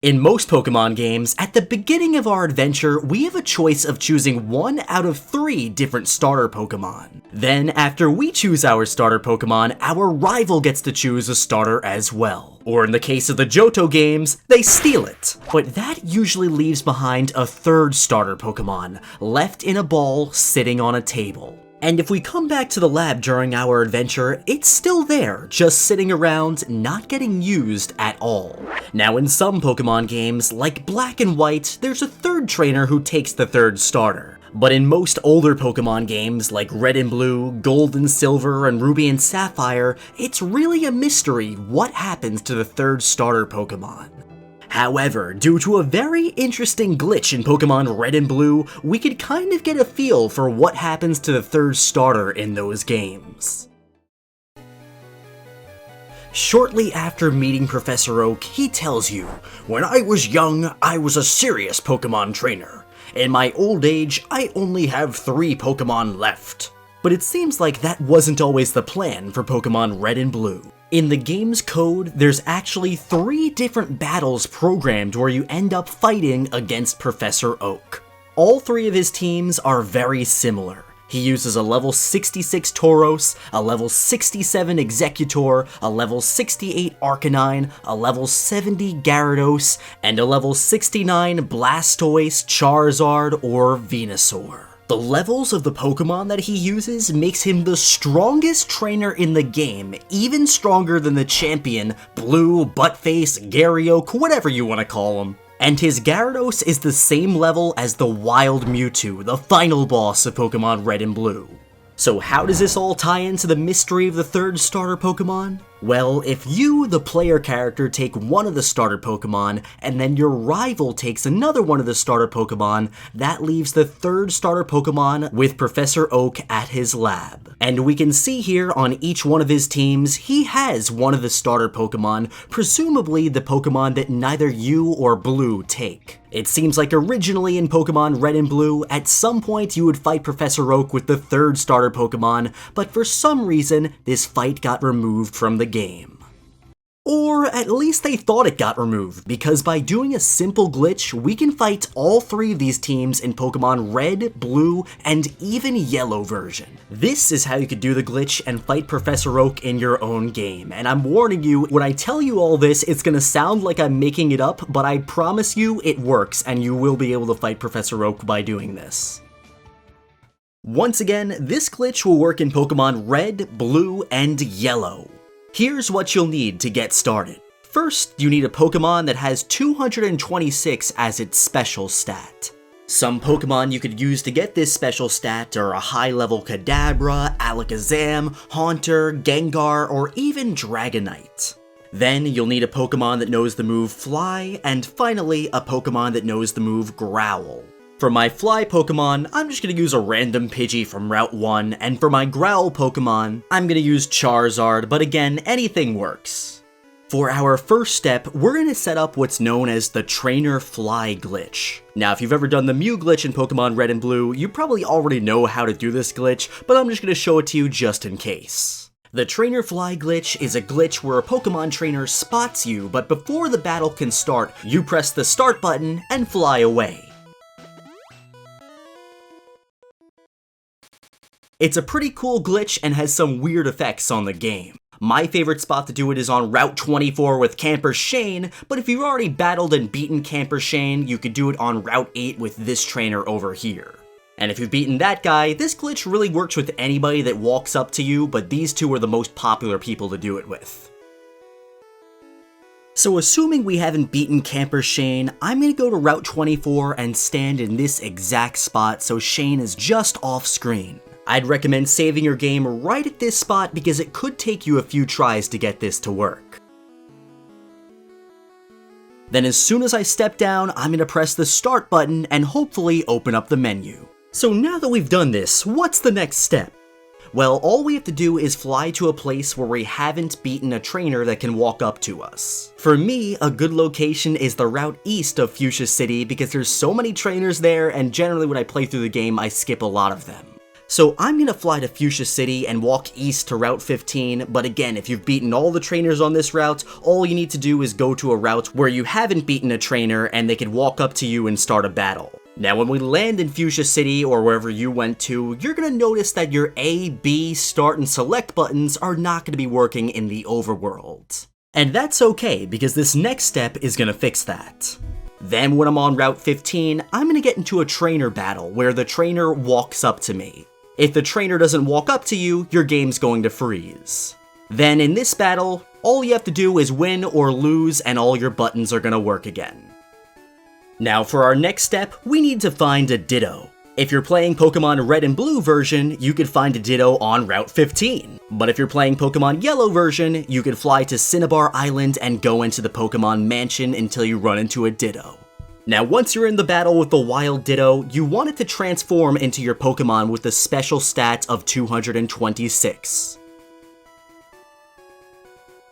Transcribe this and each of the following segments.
In most Pokemon games, at the beginning of our adventure, we have a choice of choosing 1 out of 3 different starter Pokemon. Then, after we choose our starter Pokemon, our rival gets to choose a starter as well. Or in the case of the Johto games, they steal it. But that usually leaves behind a 3rd starter Pokemon, left in a ball sitting on a table. And if we come back to the lab during our adventure, it's still there, just sitting around, not getting used at all. Now in some Pokemon games, like Black and White, there's a 3rd trainer who takes the 3rd starter. But in most older Pokemon games, like Red and Blue, Gold and Silver, and Ruby and Sapphire, it's really a mystery what happens to the 3rd starter Pokemon. However, due to a very interesting glitch in Pokemon Red and Blue, we could kind of get a feel for what happens to the 3rd starter in those games. Shortly after meeting Professor Oak, he tells you, "When I was young, I was a serious Pokemon trainer. In my old age, I only have 3 Pokemon left." But it seems like that wasn't always the plan for Pokemon Red and Blue. In the game's code, there's actually 3 different battles programmed where you end up fighting against Professor Oak. All 3 of his teams are very similar. He uses a level 66 Tauros, a level 67 Exeggutor, a level 68 Arcanine, a level 70 Gyarados, and a level 69 Blastoise, Charizard, or Venusaur. The levels of the Pokemon that he uses makes him the strongest trainer in the game, even stronger than the champion, Blue, Buttface, Gyarados, whatever you want to call him. And his Gyarados is the same level as the Wild Mewtwo, the final boss of Pokemon Red and Blue. So how does this all tie into the mystery of the 3rd starter Pokemon? Well, if you, the player character, take one of the starter Pokemon, and then your rival takes another one of the starter Pokemon, that leaves the 3rd starter Pokemon with Professor Oak at his lab. And we can see here on each one of his teams, he has one of the starter Pokemon, presumably the Pokemon that neither you or Blue take. It seems like originally in Pokemon Red and Blue, at some point you would fight Professor Oak with the 3rd starter Pokemon, but for some reason, this fight got removed from the game. Or at least they thought it got removed, because by doing a simple glitch, we can fight all 3 of these teams in Pokemon Red, Blue, and even Yellow version. This is how you could do the glitch and fight Professor Oak in your own game, and I'm warning you, when I tell you all this, it's gonna sound like I'm making it up, but I promise you it works, and you will be able to fight Professor Oak by doing this. Once again, this glitch will work in Pokemon Red, Blue, and Yellow. Here's what you'll need to get started. First, you need a Pokemon that has 226 as its special stat. Some Pokemon you could use to get this special stat are a high-level Kadabra, Alakazam, Haunter, Gengar, or even Dragonite. Then you'll need a Pokemon that knows the move Fly, and finally, a Pokemon that knows the move Growl. For my Fly Pokemon, I'm just going to use a random Pidgey from Route 1, and for my Growl Pokemon, I'm going to use Charizard, but again, anything works. For our first step, we're going to set up what's known as the Trainer Fly glitch. Now, if you've ever done the Mew glitch in Pokemon Red and Blue, you probably already know how to do this glitch, but I'm just going to show it to you just in case. The Trainer Fly glitch is a glitch where a Pokemon trainer spots you, but before the battle can start, you press the start button and fly away. It's a pretty cool glitch and has some weird effects on the game. My favorite spot to do it is on Route 24 with Camper Shane, but if you've already battled and beaten Camper Shane, you could do it on Route 8 with this trainer over here. And if you've beaten that guy, this glitch really works with anybody that walks up to you, but these 2 are the most popular people to do it with. So assuming we haven't beaten Camper Shane, I'm going to go to Route 24 and stand in this exact spot so Shane is just off screen. I'd recommend saving your game right at this spot because it could take you a few tries to get this to work. Then as soon as I step down, I'm going to press the start button and hopefully open up the menu. So now that we've done this, what's the next step? Well, all we have to do is fly to a place where we haven't beaten a trainer that can walk up to us. For me, a good location is the route east of Fuchsia City because there's so many trainers there, and generally when I play through the game, I skip a lot of them. So I'm gonna fly to Fuchsia City and walk east to Route 15, but again, if you've beaten all the trainers on this route, all you need to do is go to a route where you haven't beaten a trainer and they can walk up to you and start a battle. Now when we land in Fuchsia City or wherever you went to, you're gonna notice that your A, B, start, and select buttons are not gonna be working in the overworld. And that's okay, because this next step is gonna fix that. Then when I'm on Route 15, I'm gonna get into a trainer battle where the trainer walks up to me. If the trainer doesn't walk up to you, your game's going to freeze. Then in this battle, all you have to do is win or lose and all your buttons are gonna work again. Now for our next step, we need to find a Ditto. If you're playing Pokemon Red and Blue version, you could find a Ditto on Route 15. But if you're playing Pokemon Yellow version, you could fly to Cinnabar Island and go into the Pokemon Mansion until you run into a Ditto. Now once you're in the battle with the wild Ditto, you want it to transform into your Pokemon with the special stat of 226.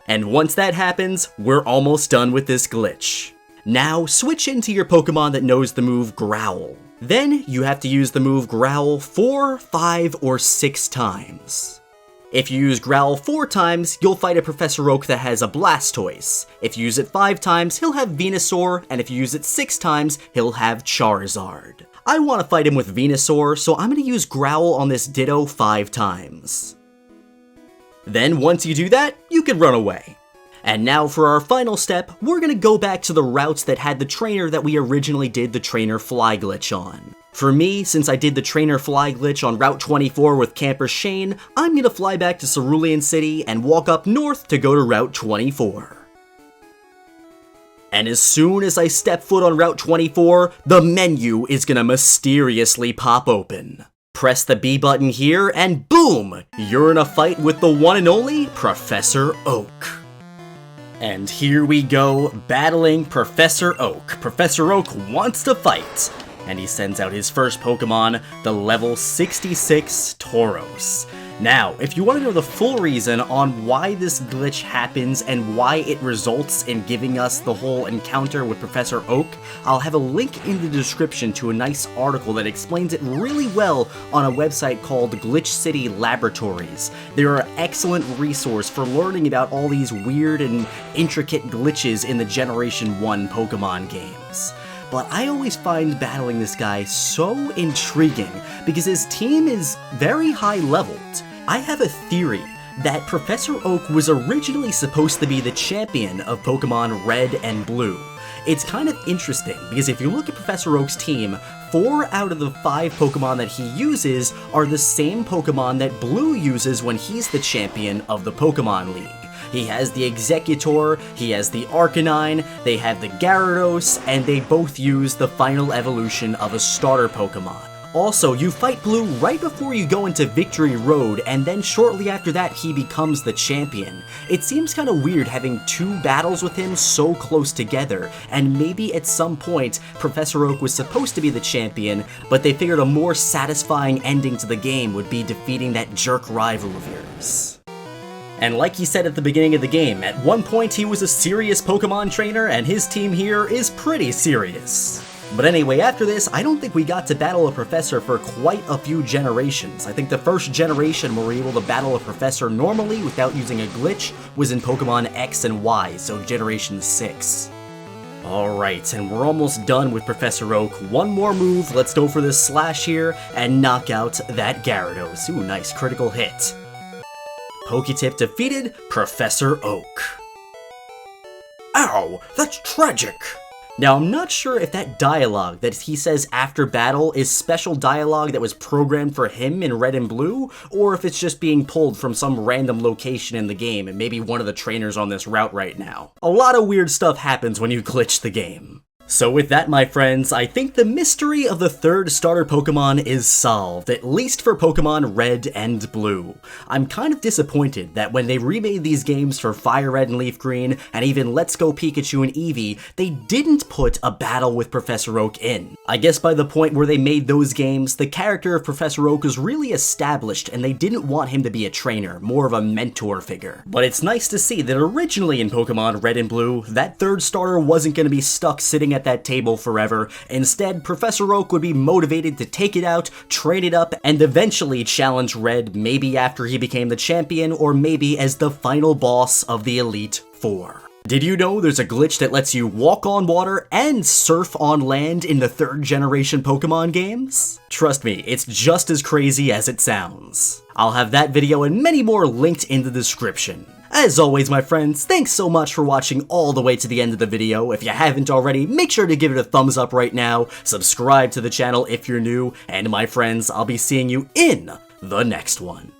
And once that happens, we're almost done with this glitch. Now switch into your Pokemon that knows the move Growl. Then you have to use the move Growl 4, 5, or 6 times. If you use Growl 4 times, you'll fight a Professor Oak that has a Blastoise. If you use it 5 times, he'll have Venusaur, and if you use it 6 times, he'll have Charizard. I want to fight him with Venusaur, so I'm going to use Growl on this Ditto 5 times. Then once you do that, you can run away. And now for our final step, we're going to go back to the routes that had the trainer that we originally did the trainer fly glitch on. For me, since I did the trainer fly glitch on Route 24 with Camper Shane, I'm gonna fly back to Cerulean City and walk up north to go to Route 24. And as soon as I step foot on Route 24, the menu is gonna mysteriously pop open. Press the B button here and boom! You're in a fight with the one and only Professor Oak. And here we go, battling Professor Oak. Professor Oak wants to fight. And he sends out his first Pokemon, the level 66 Tauros. Now, if you want to know the full reason on why this glitch happens and why it results in giving us the whole encounter with Professor Oak, I'll have a link in the description to a nice article that explains it really well on a website called Glitch City Laboratories. They're an excellent resource for learning about all these weird and intricate glitches in the Generation 1 Pokemon games. But I always find battling this guy so intriguing because his team is very high leveled. I have a theory that Professor Oak was originally supposed to be the champion of Pokemon Red and Blue. It's kind of interesting because if you look at Professor Oak's team, 4 out of the 5 Pokemon that he uses are the same Pokemon that Blue uses when he's the champion of the Pokemon League. He has the Exeggutor, he has the Arcanine, they have the Gyarados, and they both use the final evolution of a starter Pokemon. Also, you fight Blue right before you go into Victory Road, and then shortly after that he becomes the champion. It seems kinda weird having 2 battles with him so close together, and maybe at some point Professor Oak was supposed to be the champion, but they figured a more satisfying ending to the game would be defeating that jerk rival of yours. And like he said at the beginning of the game, at one point he was a serious Pokemon trainer, and his team here is pretty serious. But anyway, after this, I don't think we got to battle a professor for quite a few generations. I think the first generation where we were able to battle a professor normally without using a glitch was in Pokemon X and Y, so Generation 6. Alright, and we're almost done with Professor Oak. One more move, let's go for this slash here, and knock out that Gyarados. Ooh, nice critical hit. PokeTip defeated Professor Oak. Ow, that's tragic! Now, I'm not sure if that dialogue that he says after battle is special dialogue that was programmed for him in Red and Blue, or if it's just being pulled from some random location in the game and maybe one of the trainers on this route right now. A lot of weird stuff happens when you glitch the game. So with that, my friends, I think the mystery of the 3rd starter Pokemon is solved, at least for Pokemon Red and Blue. I'm kind of disappointed that when they remade these games for Fire Red and Leaf Green, and even Let's Go Pikachu and Eevee, they didn't put a battle with Professor Oak in. I guess by the point where they made those games, the character of Professor Oak was really established, and they didn't want him to be a trainer, more of a mentor figure. But it's nice to see that originally in Pokemon Red and Blue, that 3rd starter wasn't going to be stuck sitting at at that table forever. Instead, Professor Oak would be motivated to take it out, train it up, and eventually challenge Red, maybe after he became the champion, or maybe as the final boss of the Elite Four. Did you know there's a glitch that lets you walk on water and surf on land in the 3rd generation Pokemon games? Trust me, it's just as crazy as it sounds. I'll have that video and many more linked in the description. As always, my friends, thanks so much for watching all the way to the end of the video. If you haven't already, make sure to give it a thumbs up right now, subscribe to the channel if you're new, and my friends, I'll be seeing you in the next one.